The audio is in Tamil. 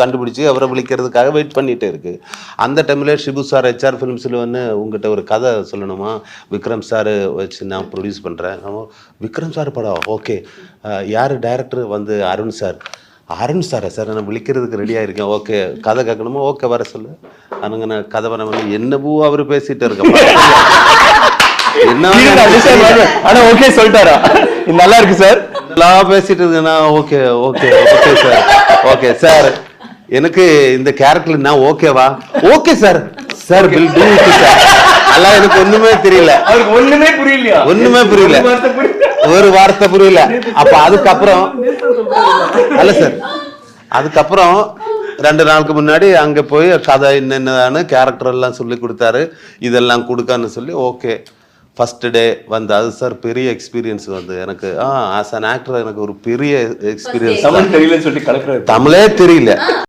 கண்டுபிடிச்சி அவரை விழிக்கிறதுக்காக வெயிட் பண்ணிகிட்டே இருக்கு. அந்த டைமில் ஷிபு சார் HR ஃபிலிம்ஸில் வந்து உங்ககிட்ட ஒரு கதை சொல்லணுமா, விக்ரம் சார் வச்சு நான் ப்ரொடியூஸ் பண்ணுறேன். விக்ரம் சார் படம் ஓகே, யார் டைரக்டர் வந்து அருண் சார். அருண் சாரா சார், நான் விழிக்கிறதுக்கு ரெடியாக இருக்கேன். ஓகே, கதை கேட்கணுமா, ஓகே வர சொல்லு. அனுங்க நான் கதை பண்ண என்னவோ அவர் பேசிகிட்டு இருக்கேன். என்ன ஓகே சொல்லிட்டாரா, நல்லா இருக்கு சார், நல்லா பேசிட்டு இருக்கேன்னா okay okay okay sir, okay sir எனக்கு இந்த கேரக்டர் நான் ஓகேவா, okay sir sir will do it sir. அதெல்லாம் எனக்கு ஒண்ணுமே தெரியல, அவருக்கு ஒண்ணுமே புரியலையா, ஒண்ணுமே புரியல, ஒரு வார்த்தை புரியல. அப்ப அதுக்கப்புறம் அல்ல சார், அதுக்கப்புறம் 2 நாளுக்கு முன்னாடி அங்க போய் கதை என்னென்னு கேரக்டர் எல்லாம் சொல்லி கொடுத்தாரு. இதெல்லாம் கொடுக்கான்னு சொல்லி ஓகே ஃபர்ஸ்ட் டே வந்து அது சார் பெரிய எக்ஸ்பீரியன்ஸ் வந்து எனக்கு. ஆஸ் அன் ஆக்டர் எனக்கு ஒரு பெரிய எக்ஸ்பீரியன்ஸ். தமிழ் தெரியலன்னு சொல்லி கலக்குறாரு, தமிழே தெரியல.